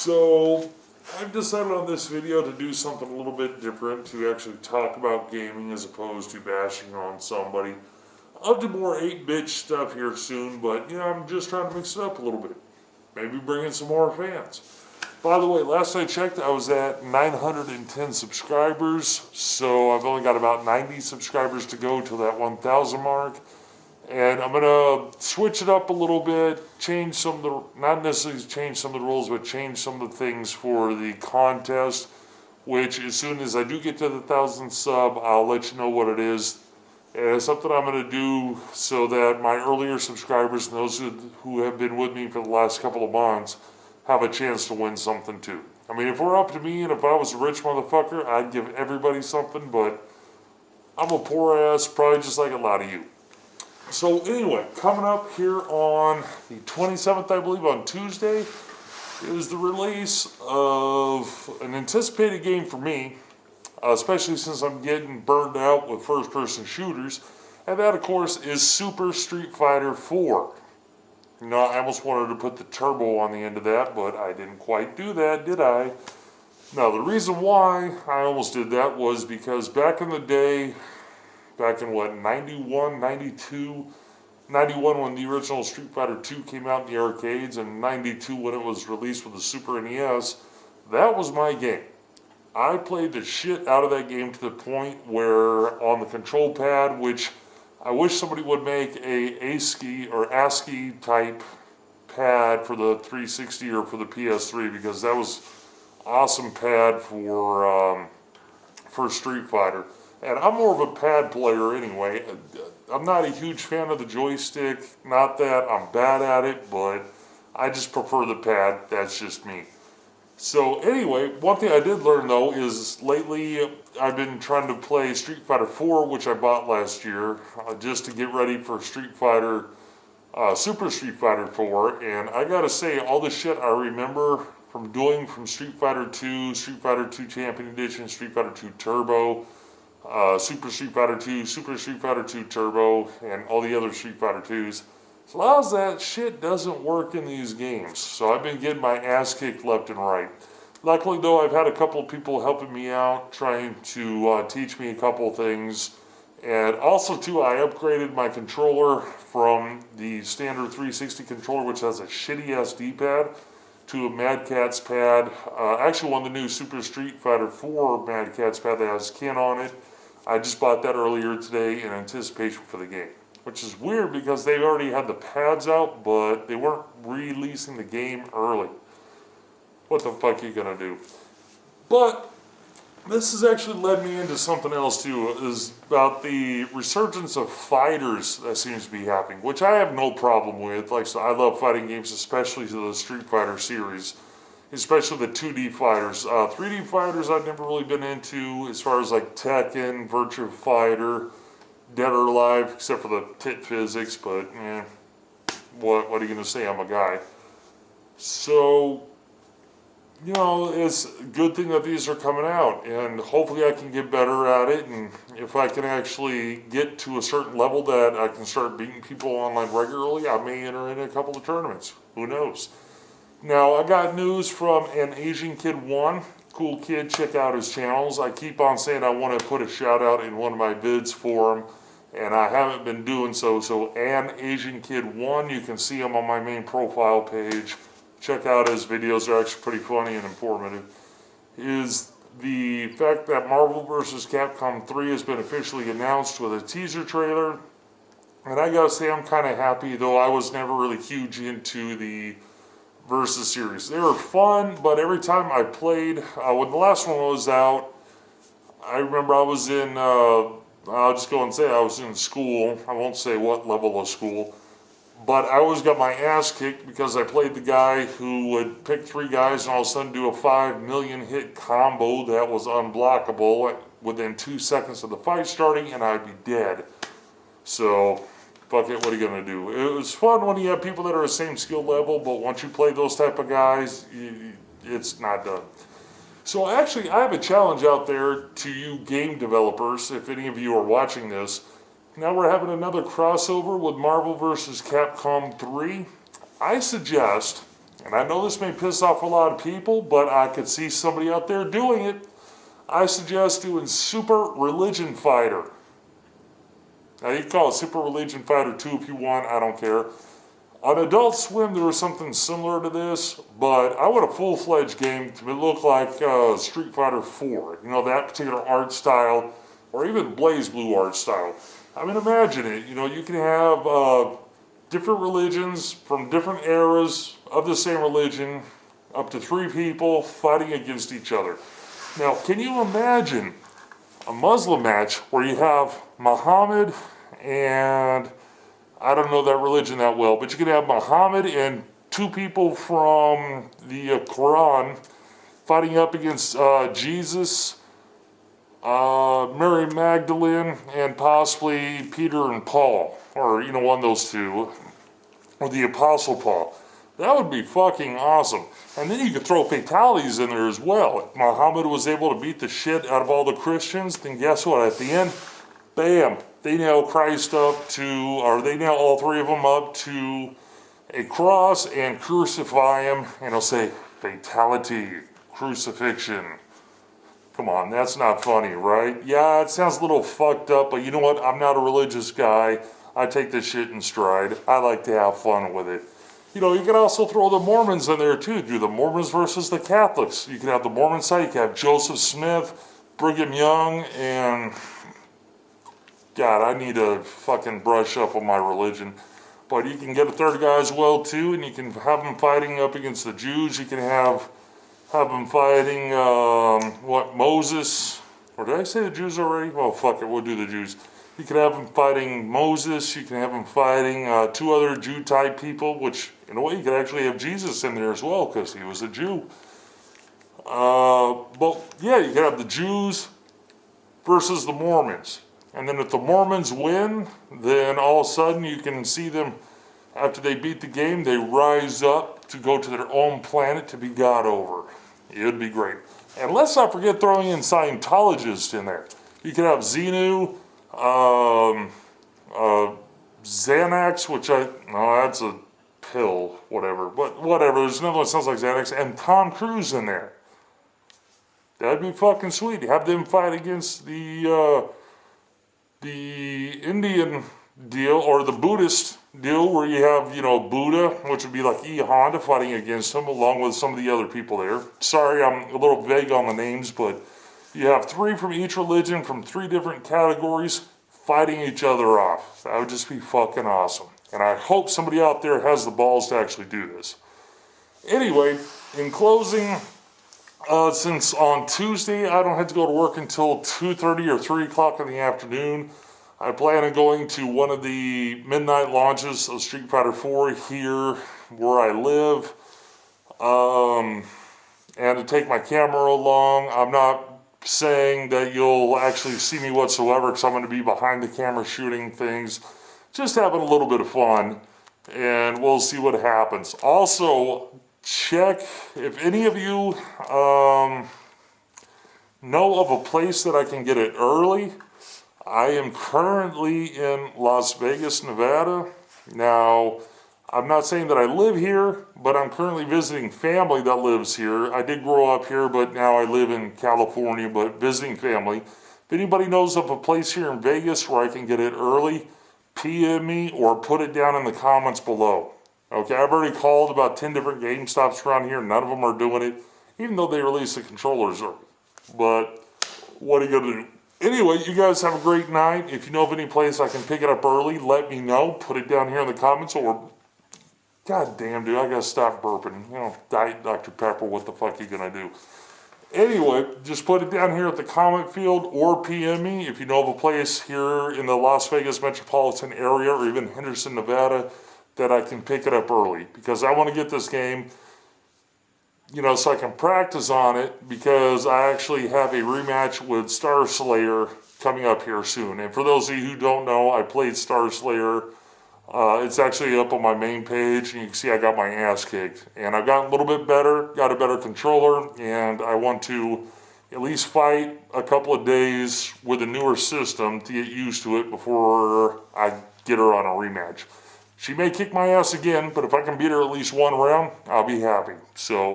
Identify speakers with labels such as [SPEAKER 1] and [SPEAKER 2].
[SPEAKER 1] So I've decided on this video to do something a little bit different, to actually talk about gaming as opposed to bashing on somebody. I'll do more 8-bit stuff here soon, but I'm just trying to mix it up a little bit. Maybe bring in some more fans. By the way, last I checked, I was at 910 subscribers, so I've only got about 90 subscribers to go to that 1,000 mark. And I'm going to switch it up a little bit, change some of the, not necessarily change some of the rules, but change some of the things for the contest, which as soon as I do get to the 1,000 sub, I'll let you know what it is. And it's something I'm going to do so that my earlier subscribers and those who have been with me for the last couple of months have a chance to win something too. I mean, if we're up to me and if I was a rich motherfucker, I'd give everybody something, but I'm a poor ass, probably just like a lot of you. So anyway, coming up here on the 27th, I believe, on Tuesday, is the release of an anticipated game for me, especially since I'm getting burned out with first-person shooters, and that, of course, is Super Street Fighter 4. I almost wanted to put the turbo on the end of that, but I didn't quite do that, did I? Now, the reason why I almost did that was because back in the day, back in 91, 92, 91 when the original Street Fighter 2 came out in the arcades, and 92 when it was released with the Super NES, that was my game. I played the shit out of that game to the point where on the control pad, which I wish somebody would make a ASCII or ASCII type pad for the 360 or for the PS3, because that was awesome pad for Street Fighter. And I'm more of a pad player anyway. I'm not a huge fan of the joystick. Not that I'm bad at it, but I just prefer the pad. That's just me. So anyway, one thing I did learn though is lately I've been trying to play Street Fighter 4, which I bought last year, just to get ready for Street Fighter, Super Street Fighter 4. And I gotta say, all the shit I remember from doing from Street Fighter 2, Street Fighter 2 Champion Edition, Street Fighter 2 Turbo, Super Street Fighter 2, Super Street Fighter 2 Turbo, and all the other Street Fighter 2s. A lot of that shit doesn't work in these games, so I've been getting my ass kicked left and right. Luckily though, I've had a couple of people helping me out, trying to teach me a couple of things. And also too, I upgraded my controller from the standard 360 controller, which has a shitty ass D-pad, to a Mad Catz pad. Actually one of the new Super Street Fighter 4 Mad Catz pad that has Ken on it. I just bought that earlier today in anticipation for the game. Which is weird because they already had the pads out, but they weren't releasing the game early. What the fuck are you gonna do? But this has actually led me into something else too, is about the resurgence of fighters that seems to be happening, which I have no problem with. Like, so I love fighting games, especially the Street Fighter series, especially the 2D fighters. 3D fighters I've never really been into, as far as like Tekken, Virtua Fighter, Dead or Alive, except for the tit physics, but what are you going to say? I'm a guy. So, it's a good thing that these are coming out, and hopefully I can get better at it, and if I can actually get to a certain level that I can start beating people online regularly, I may enter in a couple of tournaments. Who knows? Now, I got news from an Asian Kid 1. Cool kid, check out his channels. I keep on saying I want to put a shout out in one of my vids for him, and I haven't been doing so. So an Asian Kid 1, you can see him on my main profile page. Check out his videos, they're actually pretty funny and informative. Is the fact that Marvel vs. Capcom 3 has been officially announced with a teaser trailer. And I gotta say I'm kind of happy, though I was never really huge into the Versus series. They were fun, but every time I played, when the last one was out, I remember I was in, I'll just go and say I was in school. I won't say what level of school, but I always got my ass kicked because I played the guy who would pick 3 guys and all of a sudden do a 5 million hit combo that was unblockable within 2 seconds of the fight starting, and I'd be dead. So fuck it, what are you going to do? It was fun when you have people that are the same skill level, but once you play those type of guys, it's not done. So actually, I have a challenge out there to you game developers, if any of you are watching this. Now we're having another crossover with Marvel vs. Capcom 3. I suggest and I know this may piss off a lot of people, but I could see somebody out there doing it. I suggest doing Super Religion Fighter. Now you can call it Super Religion Fighter 2 if you want, I don't care. On Adult Swim there was something similar to this, but I want a full-fledged game to look like Street Fighter 4. You know, that particular art style, or even Blaze Blue art style. I mean, imagine it. You know, you can have different religions from different eras of the same religion, up to 3 people fighting against each other. Now, can you imagine a Muslim match where you have Muhammad and, I don't know that religion that well, but you could have Muhammad and 2 people from the Quran fighting up against Jesus, Mary Magdalene, and possibly Peter and Paul, or, you know, one of those 2, or the Apostle Paul. That would be fucking awesome. And then you could throw fatalities in there as well. If Muhammad was able to beat the shit out of all the Christians, then guess what? At the end, bam, they nail Christ up to, or they nail all 3 of them up to a cross and crucify him, and it'll say, fatality, crucifixion. Come on, that's not funny, right? Yeah, it sounds a little fucked up, but you know what? I'm not a religious guy. I take this shit in stride. I like to have fun with it. You know, you can also throw the Mormons in there too. Do the Mormons versus the Catholics. You can have the Mormon side. You can have Joseph Smith, Brigham Young, and God, I need to fucking brush up on my religion. But you can get a third guy as well too, and you can have them fighting up against the Jews. You can have them fighting Moses. Or did I say the Jews already? Well, fuck it, we'll do the Jews. You can have them fighting Moses. You can have them fighting 2 other Jew-type people, which, in a way, you could actually have Jesus in there as well, because he was a Jew. But, yeah, you could have the Jews versus the Mormons. And then if the Mormons win, then all of a sudden you can see them, after they beat the game, they rise up to go to their own planet to be God over. It would be great. And let's not forget throwing in Scientologists in there. You could have Xenu, Xanax, which no, that's a pill, whatever, but whatever, there's another one that sounds like Xanax, and Tom Cruise in there. That'd be fucking sweet. Have them fight against the Indian deal, or the Buddhist deal, where you have, you know, Buddha, which would be like E. Honda, fighting against him, along with some of the other people there. Sorry, I'm a little vague on the names, but you have 3 from each religion, from 3 different categories, fighting each other off. That would just be fucking awesome. And I hope somebody out there has the balls to actually do this. Anyway, in closing, since on Tuesday I don't have to go to work until 2:30 or 3 o'clock in the afternoon, I plan on going to one of the midnight launches of Street Fighter 4 here where I live, and to take my camera along. I'm not saying that you'll actually see me whatsoever, because I'm going to be behind the camera shooting things, just having a little bit of fun, and we'll see what happens. Also, check if any of you know of a place that I can get it early. I am currently in Las Vegas, Nevada. Now, I'm not saying that I live here, but I'm currently visiting family that lives here. I did grow up here, but now I live in California, but visiting family. If anybody knows of a place here in Vegas where I can get it early, PM me or put it down in the comments below. Okay, I've already called about 10 different GameStops around here. None of them are doing it, even though they release the controllers early. But what are you going to do? Anyway, you guys have a great night. If you know of any place I can pick it up early, let me know. Put it down here in the comments, or God damn, dude, I gotta stop burping. You know, Diet Dr. Pepper, what the fuck you gonna do? Anyway, just put it down here at the comment field, or PM me if you know of a place here in the Las Vegas metropolitan area, or even Henderson, Nevada, that I can pick it up early. Because I want to get this game, you know, so I can practice on it, because I actually have a rematch with Star Slayer coming up here soon. And for those of you who don't know, I played Star Slayer. It's actually up on my main page, and you can see I got my ass kicked. And I've gotten a little bit better, got a better controller, and I want to at least fight a couple of days with a newer system to get used to it before I get her on a rematch. She may kick my ass again, but if I can beat her at least one round, I'll be happy. So